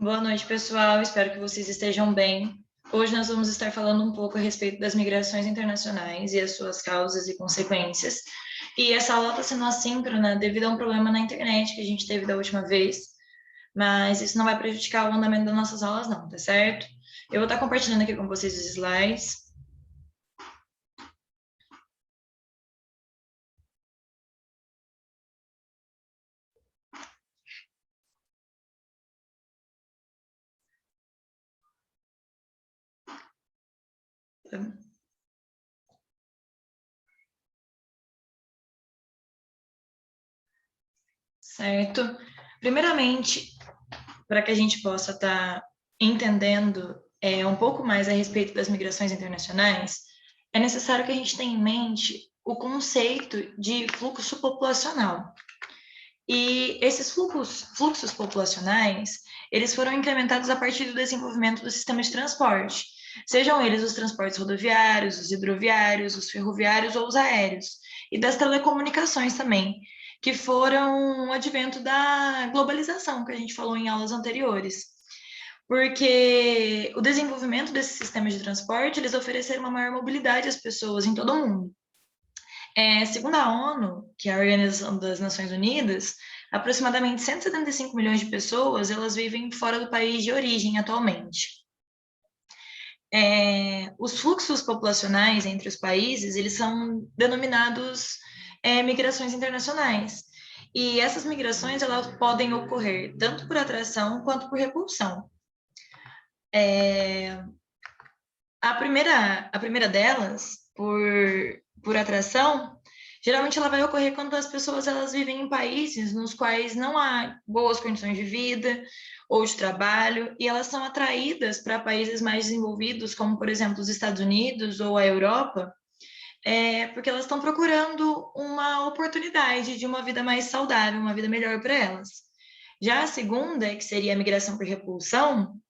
Boa noite, pessoal. Espero que vocês estejam bem. Hoje nós vamos estar falando um pouco a respeito das migrações internacionais e as suas causas e consequências. E essa aula está sendo assíncrona devido a um problema na internet que a gente teve da última vez, mas isso não vai prejudicar o andamento das nossas aulas, não, tá certo? Eu vou estar compartilhando aqui com vocês os slides. Certo? Primeiramente, para que a gente possa estar entendendo um pouco mais a respeito das migrações internacionais, é necessário que a gente tenha em mente o conceito de fluxo populacional. E esses fluxos populacionais, eles foram incrementados a partir do desenvolvimento do sistema de transporte, sejam eles os transportes rodoviários, os hidroviários, os ferroviários ou os aéreos, e das telecomunicações também, que foram o advento da globalização, que a gente falou em aulas anteriores. Porque o desenvolvimento desses sistemas de transporte, eles ofereceram uma maior mobilidade às pessoas em todo o mundo. Segundo a ONU, que é a Organização das Nações Unidas, aproximadamente 175 milhões de pessoas elas vivem fora do país de origem atualmente. Os fluxos populacionais entre os países, eles são denominados migrações internacionais. E essas migrações, elas podem ocorrer tanto por atração quanto por repulsão. A primeira delas, por atração, geralmente ela vai ocorrer quando as pessoas elas vivem em países nos quais não há boas condições de vida ou de trabalho, e elas são atraídas para países mais desenvolvidos, como, por exemplo, os Estados Unidos ou a Europa, porque elas estão procurando uma oportunidade de uma vida mais saudável, uma vida melhor para elas. Já a segunda, que seria a migração por repulsão,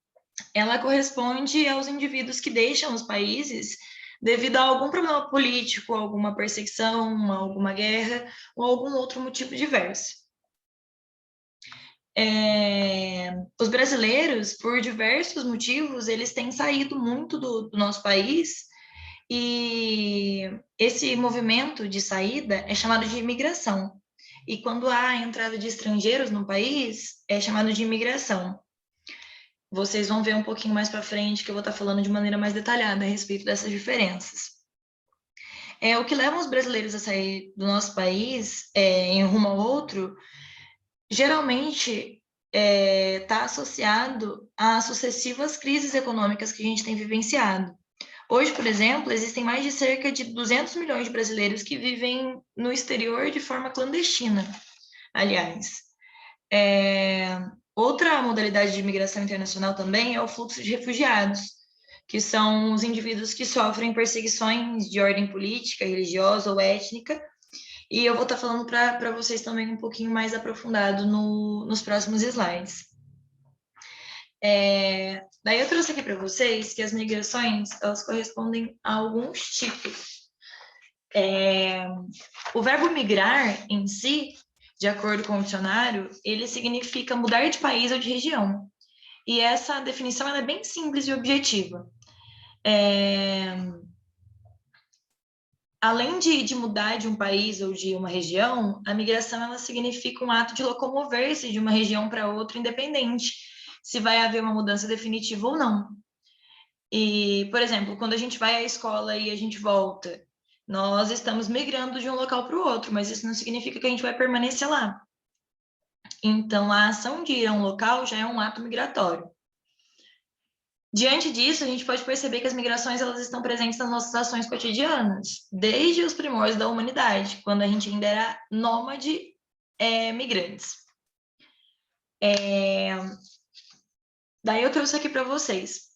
ela corresponde aos indivíduos que deixam os países devido a algum problema político, alguma perseguição, alguma guerra ou algum outro motivo diverso. Os brasileiros, por diversos motivos, eles têm saído muito do nosso país e esse movimento de saída é chamado de imigração. E quando há a entrada de estrangeiros no país, é chamado de imigração. Vocês vão ver um pouquinho mais para frente que eu vou estar falando de maneira mais detalhada a respeito dessas diferenças. O que leva os brasileiros a sair do nosso país em rumo ao outro, geralmente está associado às sucessivas crises econômicas que a gente tem vivenciado. Hoje, por exemplo, existem mais de cerca de 200 milhões de brasileiros que vivem no exterior de forma clandestina, aliás. Outra modalidade de imigração internacional também é o fluxo de refugiados, que são os indivíduos que sofrem perseguições de ordem política, religiosa ou étnica, e eu vou estar falando para vocês também um pouquinho mais aprofundado nos próximos slides. Daí eu trouxe aqui para vocês que as migrações, elas correspondem a alguns tipos. O verbo migrar em si, de acordo com o dicionário, ele significa mudar de país ou de região. E essa definição ela é bem simples e objetiva. Além de mudar de um país ou de uma região, a migração ela significa um ato de locomover-se de uma região para outra, independente se vai haver uma mudança definitiva ou não. E, por exemplo, quando a gente vai à escola e a gente volta, nós estamos migrando de um local para o outro, mas isso não significa que a gente vai permanecer lá. Então, a ação de ir a um local já é um ato migratório. Diante disso, a gente pode perceber que as migrações elas estão presentes nas nossas ações cotidianas, desde os primórdios da humanidade, quando a gente ainda era nômade migrantes. Daí eu trouxe aqui para vocês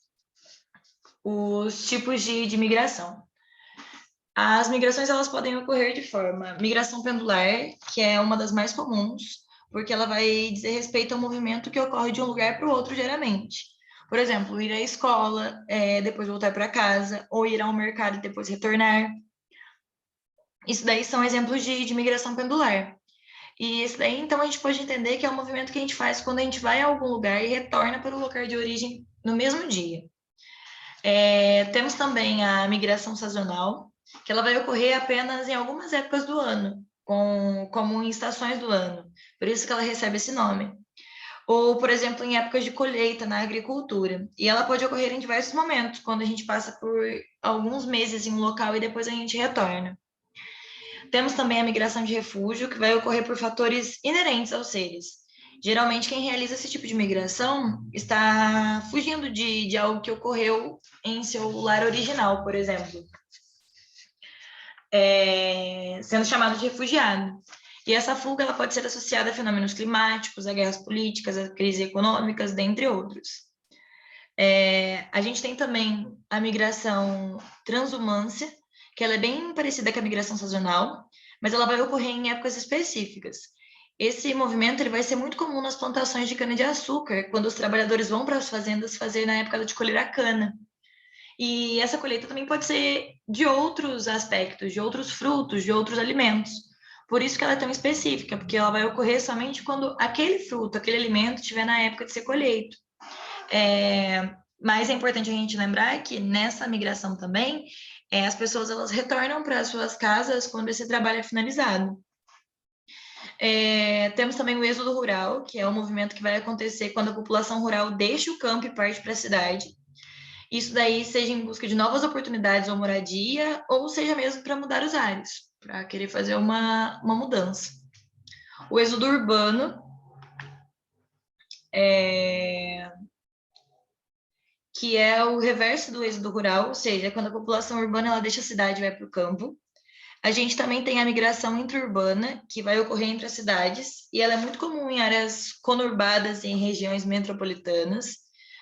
os tipos de migração. As migrações elas podem ocorrer de forma migração pendular, que é uma das mais comuns, porque ela vai dizer respeito ao movimento que ocorre de um lugar para o outro diariamente. Por exemplo, ir à escola, depois voltar para casa, ou ir ao mercado e depois retornar. Isso daí são exemplos de migração pendular. E isso daí, então, a gente pode entender que é um movimento que a gente faz quando a gente vai a algum lugar e retorna para o lugar de origem no mesmo dia. Temos também a migração sazonal, que ela vai ocorrer apenas em algumas épocas do ano, como em estações do ano. Por isso que ela recebe esse nome. Ou, por exemplo, em épocas de colheita na agricultura. E ela pode ocorrer em diversos momentos, quando a gente passa por alguns meses em um local e depois a gente retorna. Temos também a migração de refúgio, que vai ocorrer por fatores inerentes aos seres. Geralmente, quem realiza esse tipo de migração está fugindo de algo que ocorreu em seu lar original, por exemplo, sendo chamado de refugiado. E essa fuga ela pode ser associada a fenômenos climáticos, a guerras políticas, a crises econômicas, dentre outros. A gente tem também a migração transhumância, que ela é bem parecida com a migração sazonal, mas ela vai ocorrer em épocas específicas. Esse movimento ele vai ser muito comum nas plantações de cana-de-açúcar, quando os trabalhadores vão para as fazendas fazer na época de colher a cana. E essa colheita também pode ser de outros aspectos, de outros frutos, de outros alimentos. Por isso que ela é tão específica, porque ela vai ocorrer somente quando aquele fruto, aquele alimento estiver na época de ser colheito. Mas é importante a gente lembrar que nessa migração também, as pessoas elas retornam para as suas casas quando esse trabalho é finalizado. Temos também o êxodo rural, que é um movimento que vai acontecer quando a população rural deixa o campo e parte para a cidade. Isso daí seja em busca de novas oportunidades ou moradia, ou seja mesmo para mudar os ares, para querer fazer uma mudança. O êxodo urbano que é o reverso do êxodo rural, ou seja, quando a população urbana ela deixa a cidade e vai para o campo. A gente também tem a migração interurbana, que vai ocorrer entre as cidades, e ela é muito comum em áreas conurbadas e em regiões metropolitanas.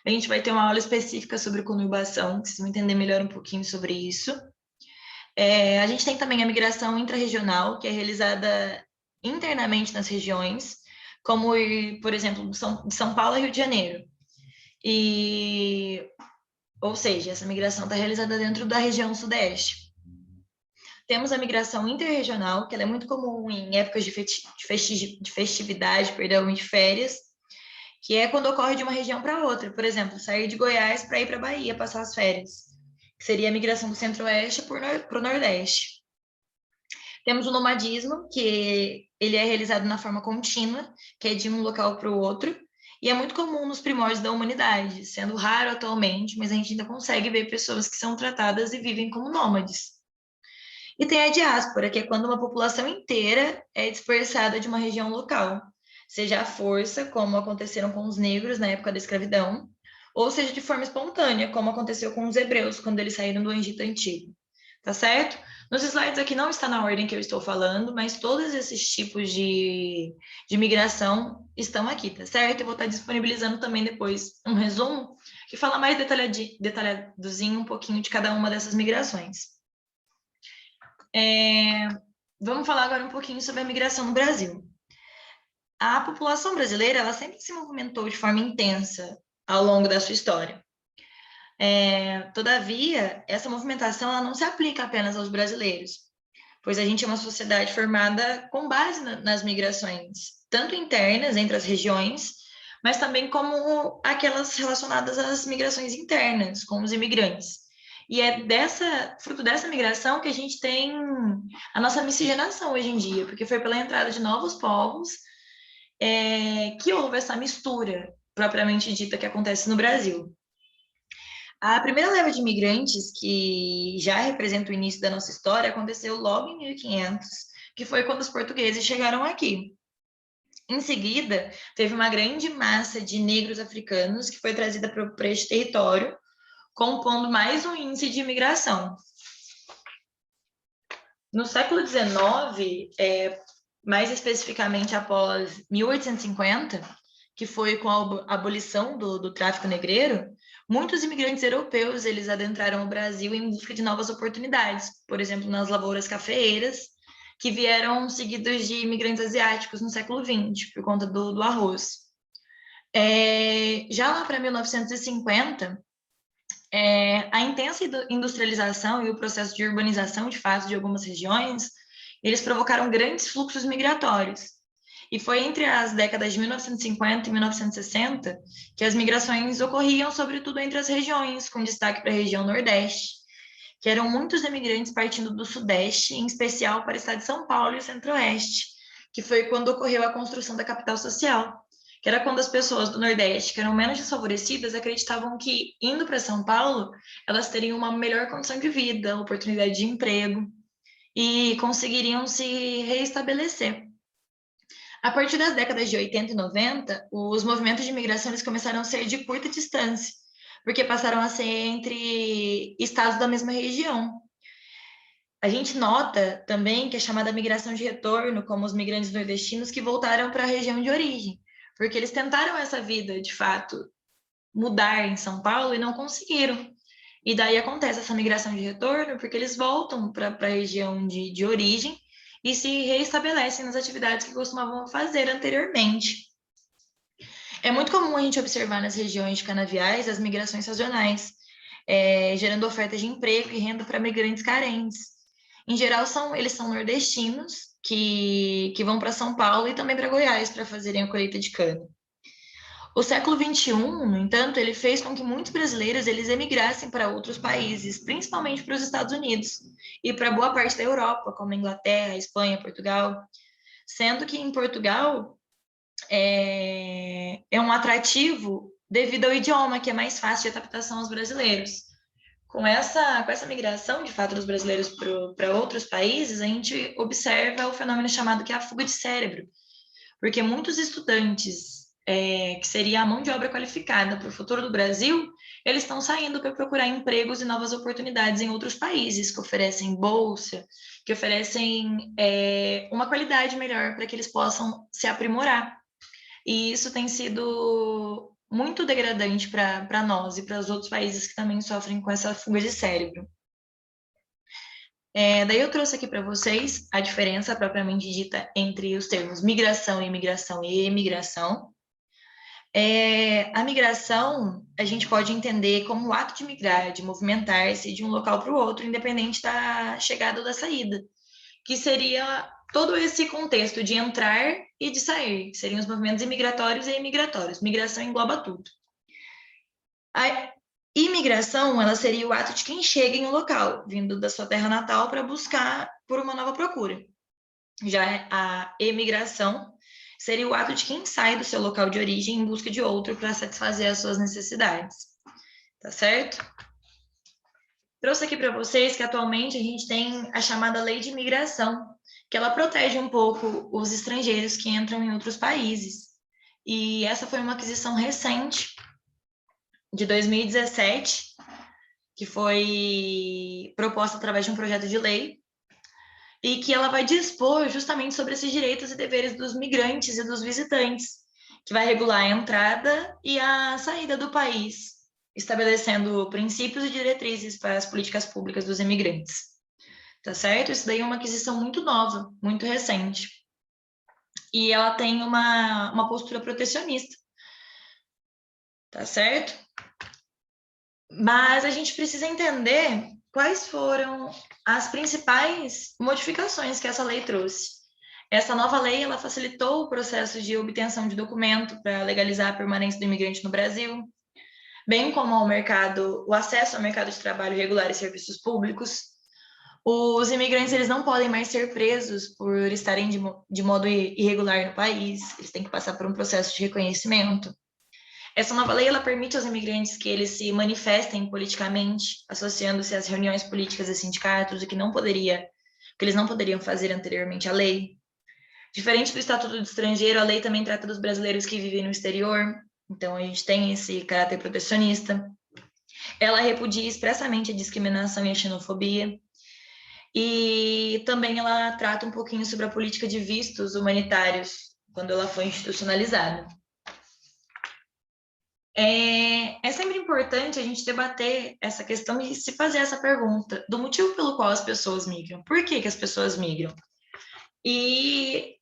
A gente vai ter uma aula específica sobre conurbação, que vocês vão entender melhor um pouquinho sobre isso. A gente tem também a migração intrarregional, que é realizada internamente nas regiões, como, por exemplo, de São Paulo a Rio de Janeiro. Ou seja, essa migração está realizada dentro da região sudeste. Temos a migração interregional, que ela é muito comum em épocas de festividade, perdão, e de férias, que é quando ocorre de uma região para outra. Por exemplo, sair de Goiás para ir para a Bahia passar as férias, que seria a migração do centro-oeste para o nordeste. Temos o nomadismo, que ele é realizado na forma contínua, que é de um local para o outro, e é muito comum nos primórdios da humanidade, sendo raro atualmente, mas a gente ainda consegue ver pessoas que são tratadas e vivem como nômades. E tem a diáspora, que é quando uma população inteira é dispersada de uma região local, seja à força, como aconteceram com os negros na época da escravidão, ou seja de forma espontânea, como aconteceu com os hebreus quando eles saíram do Egito Antigo. Tá certo? Nos slides aqui não está na ordem que eu estou falando, mas todos esses tipos de migração estão aqui, tá certo? Eu vou estar disponibilizando também depois um resumo que fala mais detalhadozinho um pouquinho de cada uma dessas migrações. Vamos falar agora um pouquinho sobre a migração no Brasil. A população brasileira ela sempre se movimentou de forma intensa ao longo da sua história. Todavia, essa movimentação ela não se aplica apenas aos brasileiros, pois a gente é uma sociedade formada com base nas migrações, tanto internas entre as regiões, mas também como aquelas relacionadas às migrações internas, com os imigrantes. E é fruto dessa migração que a gente tem a nossa miscigenação hoje em dia, porque foi pela entrada de novos povos que houve essa mistura propriamente dita que acontece no Brasil. A primeira leva de imigrantes, que já representa o início da nossa história, aconteceu logo em 1500, que foi quando os portugueses chegaram aqui. Em seguida, teve uma grande massa de negros africanos que foi trazida para este território, compondo mais um índice de imigração. No século XIX, mais especificamente após 1850, que foi com a abolição do tráfico negreiro, muitos imigrantes europeus eles adentraram o Brasil em busca de novas oportunidades, por exemplo, nas lavouras cafeeiras, que vieram seguidos de imigrantes asiáticos no século XX, por conta do arroz. Já lá para 1950, a intensa industrialização e o processo de urbanização, de fato, de algumas regiões, eles provocaram grandes fluxos migratórios. E foi entre as décadas de 1950 e 1960 que as migrações ocorriam, sobretudo entre as regiões, com destaque para a região Nordeste, que eram muitos imigrantes partindo do Sudeste, em especial para o estado de São Paulo e o Centro-Oeste, que foi quando ocorreu a construção da capital social, que era quando as pessoas do Nordeste, que eram menos desfavorecidas, acreditavam que, indo para São Paulo, elas teriam uma melhor condição de vida, oportunidade de emprego, e conseguiriam se reestabelecer. A partir das décadas de 80 e 90, os movimentos de imigração eles começaram a ser de curta distância, porque passaram a ser entre estados da mesma região. A gente nota também que é chamada migração de retorno, como os migrantes nordestinos que voltaram para a região de origem, porque eles tentaram essa vida, de fato, mudar em São Paulo e não conseguiram. E daí acontece essa migração de retorno, porque eles voltam para a região de origem e se reestabelecem nas atividades que costumavam fazer anteriormente. É muito comum a gente observar nas regiões de canaviais as migrações sazonais, gerando ofertas de emprego e renda para migrantes carentes. Em geral, eles são nordestinos que vão para São Paulo e também para Goiás para fazerem a colheita de cana. O século XXI, no entanto, ele fez com que muitos brasileiros eles emigrassem para outros países, principalmente para os Estados Unidos e para boa parte da Europa, como a Inglaterra, Espanha, Portugal, sendo que em Portugal é um atrativo devido ao idioma, que é mais fácil de adaptação aos brasileiros. Com essa migração, de fato, dos brasileiros para outros países, a gente observa o fenômeno chamado que é a fuga de cérebro, porque muitos estudantes, que seria a mão de obra qualificada para o futuro do Brasil, eles estão saindo para procurar empregos e novas oportunidades em outros países que oferecem bolsa, que oferecem uma qualidade melhor para que eles possam se aprimorar. E isso tem sido muito degradante para nós e para os outros países que também sofrem com essa fuga de cérebro. Daí eu trouxe aqui para vocês a diferença propriamente dita entre os termos migração, imigração e emigração. A migração a gente pode entender como o ato de migrar, de movimentar-se de um local para o outro, independente da chegada ou da saída, que seria todo esse contexto de entrar e de sair, que seriam os movimentos imigratórios e imigratórios. Migração engloba tudo. A imigração, ela seria o ato de quem chega em um local, vindo da sua terra natal para buscar por uma nova procura. Já a emigração seria o ato de quem sai do seu local de origem em busca de outro para satisfazer as suas necessidades. Tá certo? Trouxe aqui para vocês que atualmente a gente tem a chamada Lei de Imigração, que ela protege um pouco os estrangeiros que entram em outros países. E essa foi uma aquisição recente, de 2017, que foi proposta através de um projeto de lei, e que ela vai dispor justamente sobre esses direitos e deveres dos migrantes e dos visitantes, que vai regular a entrada e a saída do país, estabelecendo princípios e diretrizes para as políticas públicas dos imigrantes. Tá certo? Isso daí é uma aquisição muito nova, muito recente. E ela tem uma postura protecionista. Tá certo? Mas a gente precisa entender quais foram as principais modificações que essa lei trouxe. Essa nova lei, ela facilitou o processo de obtenção de documento para legalizar a permanência do imigrante no Brasil, bem como o acesso ao mercado de trabalho regular e serviços públicos. Os imigrantes, eles não podem mais ser presos por estarem de modo irregular no país, eles têm que passar por um processo de reconhecimento. Essa nova lei, ela permite aos imigrantes que eles se manifestem politicamente, associando-se às reuniões políticas e sindicatos, o que eles não poderiam fazer anteriormente à lei. Diferente do Estatuto do Estrangeiro, a lei também trata dos brasileiros que vivem no exterior, então a gente tem esse caráter protecionista. Ela repudia expressamente a discriminação e a xenofobia. E também ela trata um pouquinho sobre a política de vistos humanitários, quando ela foi institucionalizada. É sempre importante a gente debater essa questão e se fazer essa pergunta do motivo pelo qual as pessoas migram. Por que as pessoas migram? E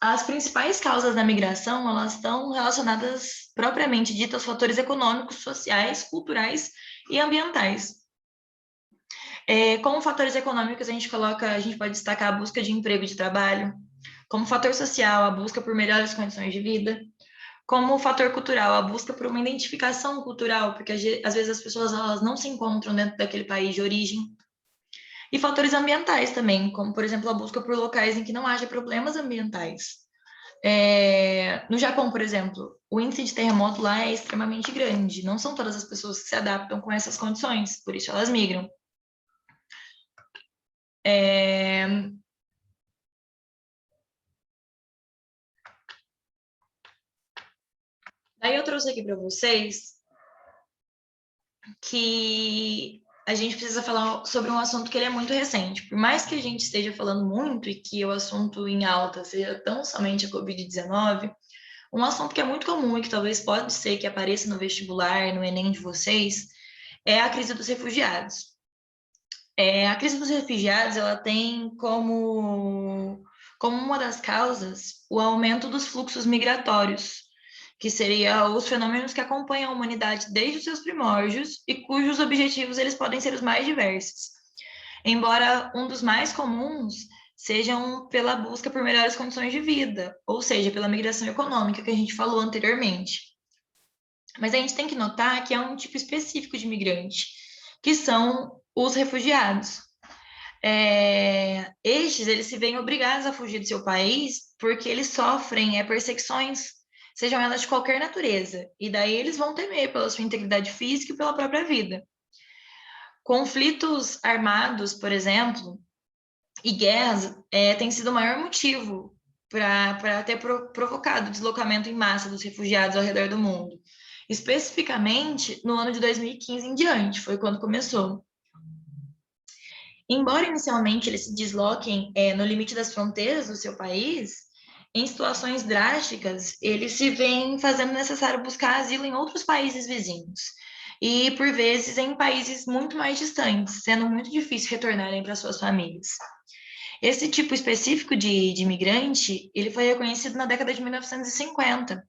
as principais causas da migração, elas estão relacionadas propriamente dito aos fatores econômicos, sociais, culturais e ambientais. Como fatores econômicos, a gente pode destacar a busca de emprego e de trabalho, Como fator social, a busca por melhores condições de vida. Como fator cultural, a busca por uma identificação cultural, porque às vezes as pessoas elas não se encontram dentro daquele país de origem. E fatores ambientais também, como, por exemplo, a busca por locais em que não haja problemas ambientais. No Japão, por exemplo, o índice de terremoto lá é extremamente grande. Não são todas as pessoas que se adaptam com essas condições, por isso elas migram. Daí eu trouxe aqui para vocês que a gente precisa falar sobre um assunto que ele é muito recente. Por mais que a gente esteja falando muito e que o assunto em alta seja tão somente a Covid-19, um assunto que é muito comum e que talvez pode ser que apareça no vestibular, no Enem de vocês, é a crise dos refugiados. A crise dos refugiados, ela tem como uma das causas o aumento dos fluxos migratórios, que seria os fenômenos que acompanham a humanidade desde os seus primórdios e cujos objetivos eles podem ser os mais diversos. Embora um dos mais comuns sejam pela busca por melhores condições de vida, ou seja, pela migração econômica que a gente falou anteriormente. Mas a gente tem que notar que é um tipo específico de migrante, que são os refugiados. Estes, eles se veem obrigados a fugir do seu país porque eles sofrem perseguições, sejam elas de qualquer natureza, e daí eles vão temer pela sua integridade física e pela própria vida. Conflitos armados, por exemplo, e guerras têm sido o maior motivo para ter provocado o deslocamento em massa dos refugiados ao redor do mundo. Especificamente no ano de 2015 em diante, foi quando começou. Embora inicialmente eles se desloquem no limite das fronteiras do seu país, em situações drásticas, eles se veem fazendo necessário buscar asilo em outros países vizinhos. E, por vezes, em países muito mais distantes, sendo muito difícil retornarem para suas famílias. Esse tipo específico de imigrante, ele foi reconhecido na década de 1950,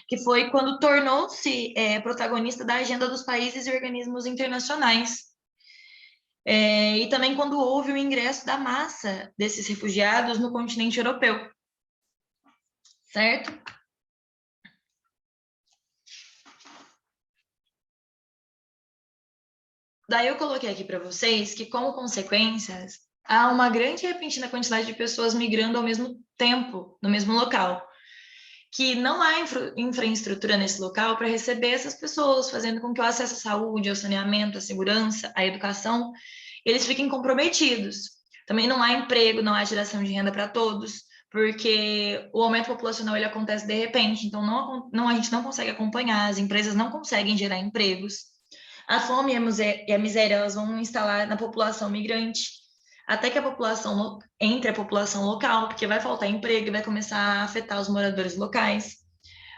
que foi quando tornou-se protagonista da agenda dos países e organismos internacionais. E também quando houve o ingresso da massa desses refugiados no continente europeu, certo? Daí eu coloquei aqui para vocês que, como consequências, há uma grande e repentina quantidade de pessoas migrando ao mesmo tempo, no mesmo local, que não há infraestrutura nesse local para receber essas pessoas, fazendo com que o acesso à saúde, ao saneamento, à segurança, à educação, eles fiquem comprometidos. Também não há emprego, não há geração de renda para todos, porque o aumento populacional ele acontece de repente, então a gente não consegue acompanhar, as empresas não conseguem gerar empregos. A fome e a miséria elas vão instalar na população migrante, até que a população entre a população local, porque vai faltar emprego e vai começar a afetar os moradores locais.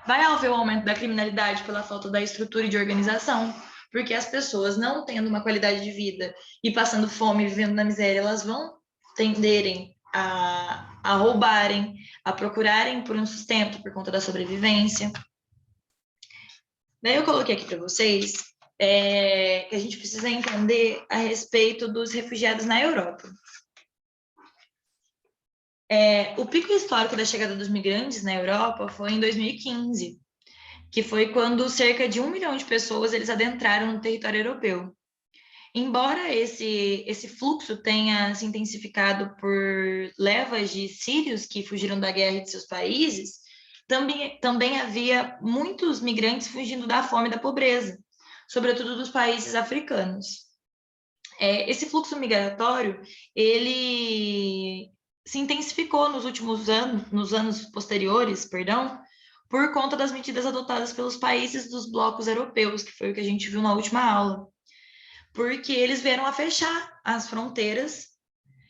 Vai haver o aumento da criminalidade pela falta da estrutura e de organização, porque as pessoas não tendo uma qualidade de vida e passando fome, vivendo na miséria, elas vão tenderem a roubarem, a procurarem por um sustento por conta da sobrevivência. Daí eu coloquei aqui para vocês que a gente precisa entender a respeito dos refugiados na Europa. O pico histórico da chegada dos migrantes na Europa foi em 2015, que foi quando cerca de 1 milhão de pessoas eles adentraram no território europeu. Embora esse fluxo tenha se intensificado por levas de sírios que fugiram da guerra de seus países, também havia muitos migrantes fugindo da fome e da pobreza, sobretudo dos países africanos. Esse fluxo migratório, ele se intensificou nos últimos anos, nos anos posteriores, perdão, por conta das medidas adotadas pelos países dos blocos europeus, que foi o que a gente viu na última aula, porque eles vieram a fechar as fronteiras,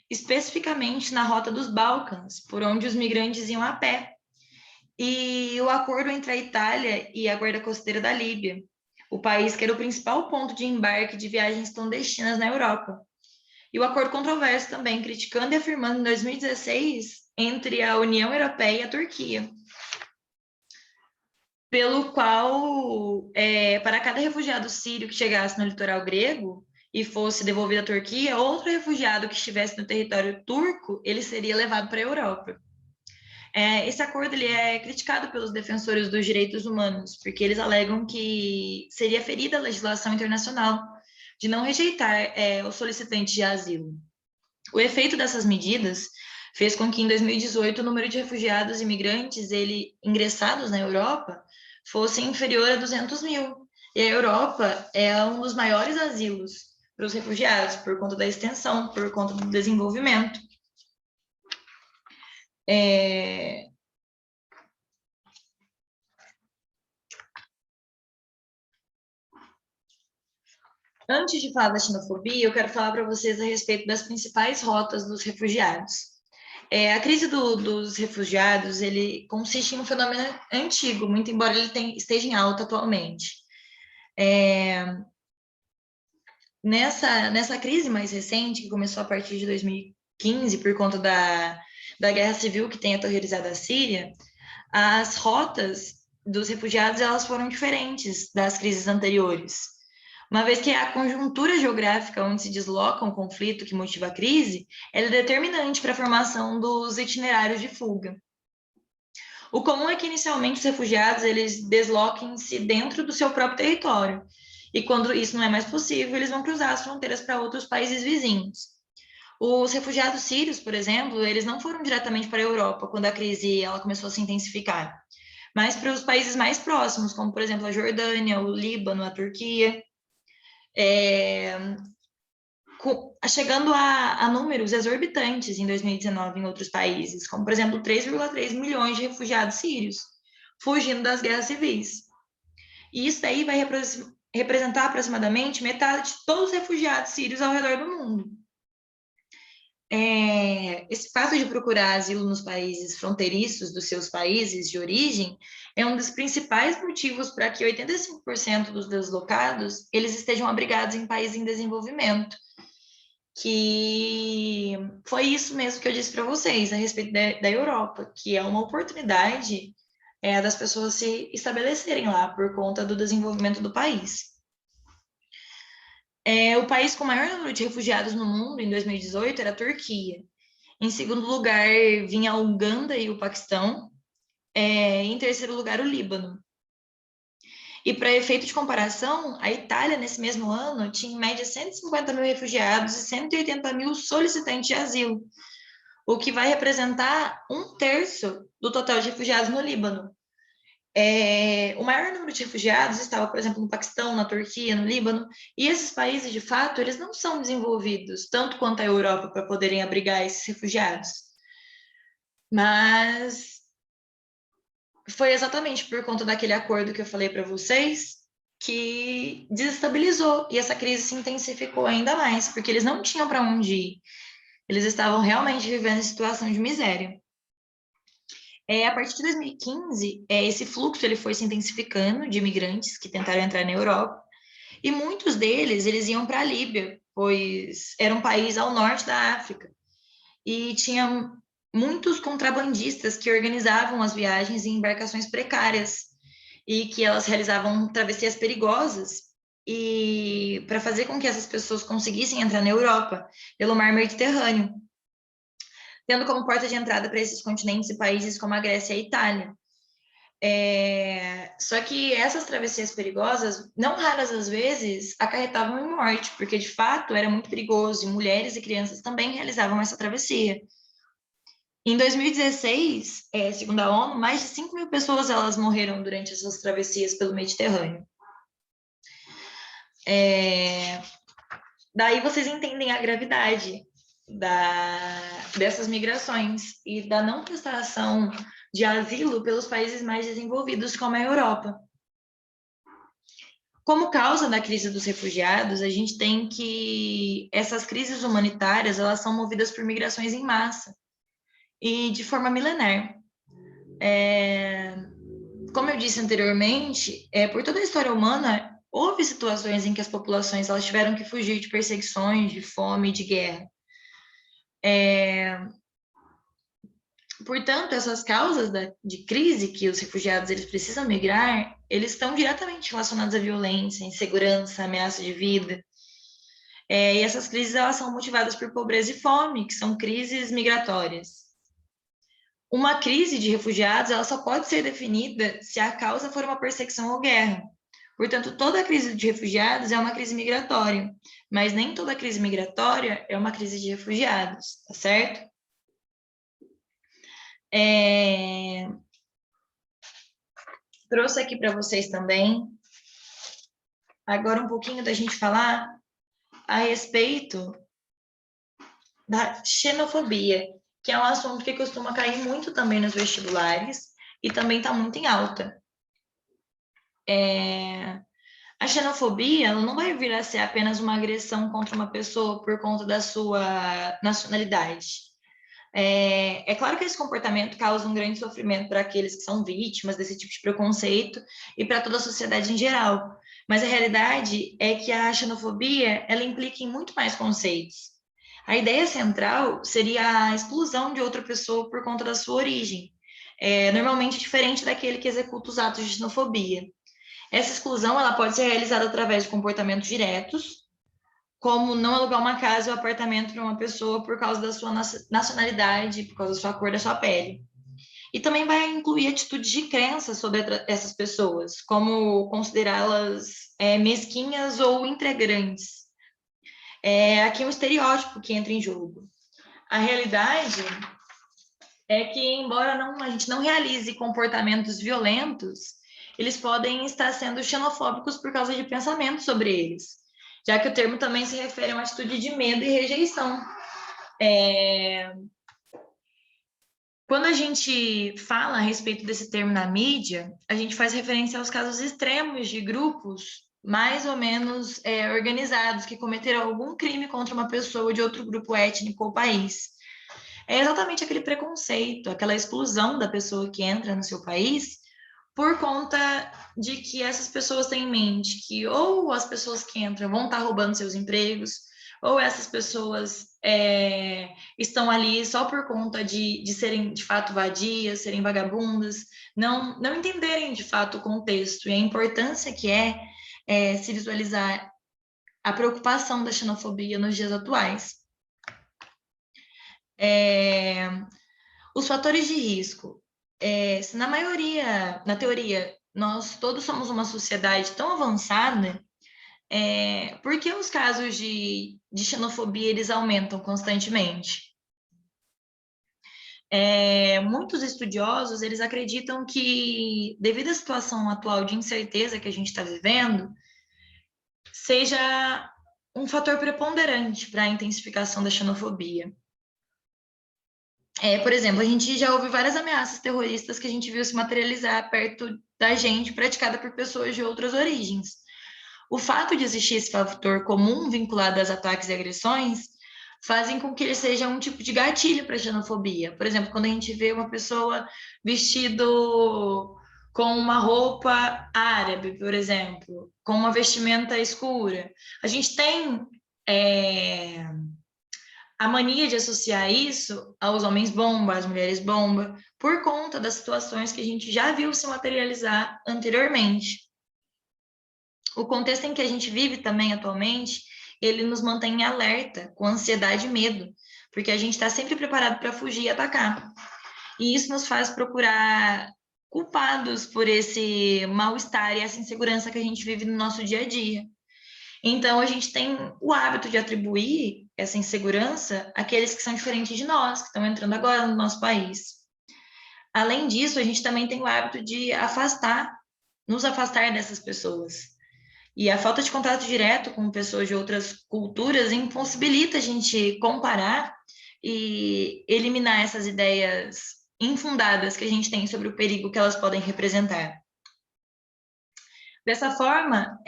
especificamente na rota dos Balcãs, por onde os migrantes iam a pé. E o acordo entre a Itália e a Guarda Costeira da Líbia, o país que era o principal ponto de embarque de viagens clandestinas na Europa. E o acordo controverso também, criticando e afirmando em 2016 entre a União Europeia e a Turquia, pelo qual, para cada refugiado sírio que chegasse no litoral grego e fosse devolvido à Turquia, outro refugiado que estivesse no território turco, ele seria levado para a Europa. Esse acordo ele é criticado pelos defensores dos direitos humanos, porque eles alegam que seria ferida a legislação internacional de não rejeitar os solicitantes de asilo. O efeito dessas medidas fez com que, em 2018, o número de refugiados e imigrantes ingressados na Europa fosse inferior a 200 mil. E a Europa é um dos maiores asilos para os refugiados, por conta da extensão, por conta do desenvolvimento. Antes de falar da xenofobia, eu quero falar para vocês a respeito das principais rotas dos refugiados. A crise dos refugiados, ele consiste em um fenômeno antigo, muito embora ele esteja em alta atualmente. Nessa crise mais recente, que começou a partir de 2015, por conta da guerra civil que tem aterrorizado a Síria, as rotas dos refugiados elas foram diferentes das crises anteriores. Uma vez que a conjuntura geográfica onde se desloca um conflito que motiva a crise, ela é determinante para a formação dos itinerários de fuga. O comum é que, inicialmente, os refugiados eles desloquem-se dentro do seu próprio território, e quando isso não é mais possível, eles vão cruzar as fronteiras para outros países vizinhos. Os refugiados sírios, por exemplo, eles não foram diretamente para a Europa quando a crise ela começou a se intensificar, mas para os países mais próximos, como, por exemplo, a Jordânia, o Líbano, a Turquia. Chegando a números exorbitantes em 2019 em outros países, como, por exemplo, 3,3 milhões de refugiados sírios fugindo das guerras civis. E isso daí vai representar aproximadamente metade de todos os refugiados sírios ao redor do mundo. Esse fato de procurar asilo nos países fronteiriços dos seus países de origem é um dos principais motivos para que 85% dos deslocados eles estejam abrigados em países em desenvolvimento, que foi isso mesmo que eu disse para vocês a respeito da Europa, que é uma oportunidade das pessoas se estabelecerem lá por conta do desenvolvimento do país. O país com o maior número de refugiados no mundo em 2018 era a Turquia. Em segundo lugar, vinha a Uganda e o Paquistão. Em terceiro lugar, o Líbano. E para efeito de comparação, a Itália, nesse mesmo ano, tinha em média 150 mil refugiados e 180 mil solicitantes de asilo, o que vai representar 1/3 do total de refugiados no Líbano. O maior número de refugiados estava, por exemplo, no Paquistão, na Turquia, no Líbano, e esses países, de fato, eles não são desenvolvidos tanto quanto a Europa para poderem abrigar esses refugiados. Mas foi exatamente por conta daquele acordo que eu falei para vocês que desestabilizou e essa crise se intensificou ainda mais, porque eles não tinham para onde ir. Eles estavam realmente vivendo em situação de miséria. A partir de 2015, esse fluxo ele foi se intensificando de imigrantes que tentaram entrar na Europa, e muitos deles eles iam para a Líbia, pois era um país ao norte da África, e tinha muitos contrabandistas que organizavam as viagens em embarcações precárias, e que elas realizavam travessias perigosas, e para fazer com que essas pessoas conseguissem entrar na Europa pelo mar Mediterrâneo, tendo como porta de entrada para esses continentes e países como a Grécia e a Itália. Só que essas travessias perigosas, não raras às vezes, acarretavam em morte, porque de fato era muito perigoso, e mulheres e crianças também realizavam essa travessia. Em 2016, segundo a ONU, mais de 5 mil pessoas elas morreram durante essas travessias pelo Mediterrâneo. Daí vocês entendem a gravidade dessas migrações e da não prestação de asilo pelos países mais desenvolvidos, como a Europa. Como causa da crise dos refugiados, a gente tem que essas crises humanitárias elas são movidas por migrações em massa e de forma milenar. Como eu disse anteriormente, por toda a história humana, houve situações em que as populações elas tiveram que fugir de perseguições, de fome, de guerra. Portanto, essas causas de crise que os refugiados eles precisam migrar, eles estão diretamente relacionados à violência, insegurança, ameaça de vida. E essas crises elas são motivadas por pobreza e fome, que são crises migratórias. Uma crise de refugiados ela só pode ser definida se a causa for uma perseguição ou guerra. Portanto, toda crise de refugiados é uma crise migratória, mas nem toda crise migratória é uma crise de refugiados, tá certo? Trouxe aqui para vocês também, agora um pouquinho da gente falar a respeito da xenofobia, que é um assunto que costuma cair muito também nos vestibulares e também está muito em alta. A xenofobia ela não vai vir a ser apenas uma agressão contra uma pessoa por conta da sua nacionalidade. É claro que esse comportamento causa um grande sofrimento para aqueles que são vítimas desse tipo de preconceito e para toda a sociedade em geral. Mas a realidade é que a xenofobia ela implica em muito mais conceitos. A ideia central seria a exclusão de outra pessoa por conta da sua origem, normalmente diferente daquele que executa os atos de xenofobia. Essa exclusão ela pode ser realizada através de comportamentos diretos, como não alugar uma casa ou apartamento para uma pessoa por causa da sua nacionalidade, por causa da sua cor da sua pele. E também vai incluir atitudes de crença sobre essas pessoas, como considerá-las mesquinhas ou integrantes. Aqui é um estereótipo que entra em jogo. A realidade é que, embora a gente não realize comportamentos violentos, eles podem estar sendo xenofóbicos por causa de pensamentos sobre eles, já que o termo também se refere a uma atitude de medo e rejeição. Quando a gente fala a respeito desse termo na mídia, a gente faz referência aos casos extremos de grupos mais ou menos organizados que cometeram algum crime contra uma pessoa de outro grupo étnico ou país. É exatamente aquele preconceito, aquela exclusão da pessoa que entra no seu país por conta de que essas pessoas têm em mente que ou as pessoas que entram vão estar roubando seus empregos, ou essas pessoas estão ali só por conta de serem de fato vadias, serem vagabundas, não entenderem de fato o contexto e a importância que se visualizar a preocupação da xenofobia nos dias atuais. Os fatores de risco. Se na maioria, na teoria, nós todos somos uma sociedade tão avançada, por que os casos de xenofobia eles aumentam constantemente? Muitos estudiosos eles acreditam que, devido à situação atual de incerteza que a gente está vivendo, seja um fator preponderante para a intensificação da xenofobia. Por exemplo, a gente já ouve várias ameaças terroristas que a gente viu se materializar perto da gente, praticada por pessoas de outras origens. O fato de existir esse fator comum vinculado aos ataques e agressões fazem com que ele seja um tipo de gatilho para a xenofobia. Por exemplo, quando a gente vê uma pessoa vestido com uma roupa árabe, por exemplo, com uma vestimenta escura, a gente tem a mania de associar isso aos homens bomba, às mulheres bomba, por conta das situações que a gente já viu se materializar anteriormente. O contexto em que a gente vive também atualmente, ele nos mantém em alerta, com ansiedade e medo, porque a gente está sempre preparado para fugir e atacar. E isso nos faz procurar culpados por esse mal-estar e essa insegurança que a gente vive no nosso dia a dia. Então, a gente tem o hábito de atribuir essa insegurança àqueles que são diferentes de nós, que estão entrando agora no nosso país. Além disso, a gente também tem o hábito de nos afastar dessas pessoas. E a falta de contato direto com pessoas de outras culturas impossibilita a gente comparar e eliminar essas ideias infundadas que a gente tem sobre o perigo que elas podem representar. Dessa forma,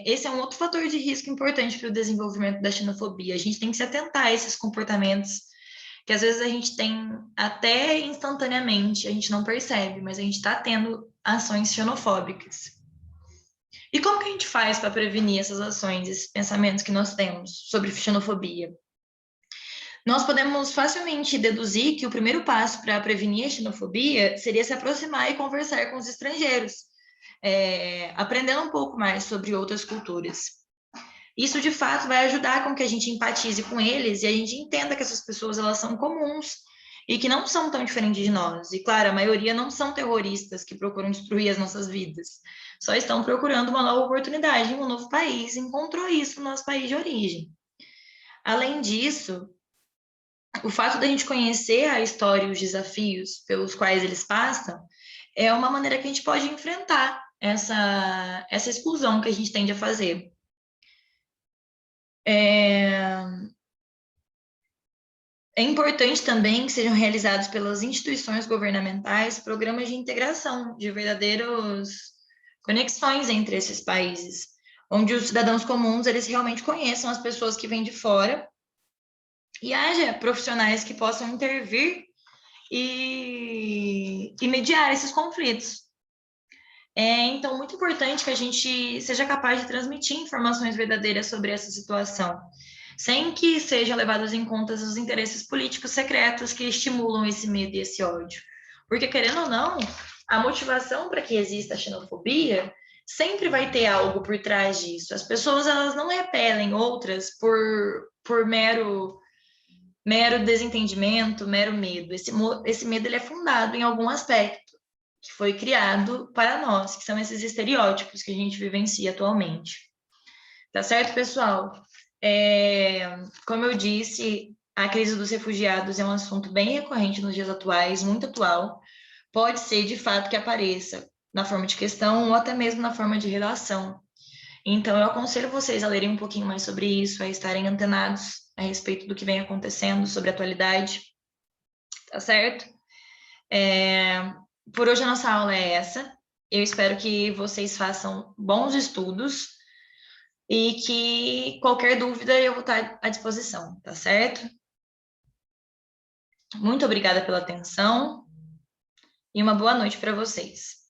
esse é um outro fator de risco importante para o desenvolvimento da xenofobia. A gente tem que se atentar a esses comportamentos que às vezes a gente tem até instantaneamente, a gente não percebe, mas a gente está tendo ações xenofóbicas. E como que a gente faz para prevenir essas ações, esses pensamentos que nós temos sobre xenofobia? Nós podemos facilmente deduzir que o primeiro passo para prevenir a xenofobia seria se aproximar e conversar com os estrangeiros, aprendendo um pouco mais sobre outras culturas. Isso, de fato, vai ajudar com que a gente empatize com eles e a gente entenda que essas pessoas, elas são comuns e que não são tão diferentes de nós. E, claro, a maioria não são terroristas que procuram destruir as nossas vidas. Só estão procurando uma nova oportunidade em um novo país, encontrou isso no nosso país de origem. Além disso, o fato da gente conhecer a história e os desafios pelos quais eles passam é uma maneira que a gente pode enfrentar essa exclusão que a gente tende a fazer. É importante também que sejam realizados pelas instituições governamentais programas de integração, de verdadeiras conexões entre esses países, onde os cidadãos comuns eles realmente conheçam as pessoas que vêm de fora e haja profissionais que possam intervir e mediar esses conflitos. Então, muito importante que a gente seja capaz de transmitir informações verdadeiras sobre essa situação, sem que sejam levados em conta os interesses políticos secretos que estimulam esse medo e esse ódio. Porque, querendo ou não, a motivação para que exista a xenofobia sempre vai ter algo por trás disso. As pessoas elas não repelem outras por mero desentendimento, mero medo. Esse medo ele é fundado em algum aspecto que foi criado para nós, que são esses estereótipos que a gente vivencia atualmente. Tá certo, pessoal? Como eu disse, a crise dos refugiados é um assunto bem recorrente nos dias atuais, muito atual. Pode ser, de fato, que apareça na forma de questão ou até mesmo na forma de relação. Então, eu aconselho vocês a lerem um pouquinho mais sobre isso, a estarem antenados a respeito do que vem acontecendo, sobre a atualidade, tá certo? Por hoje a nossa aula é essa. Eu espero que vocês façam bons estudos e que qualquer dúvida eu vou estar à disposição, tá certo? Muito obrigada pela atenção e uma boa noite para vocês.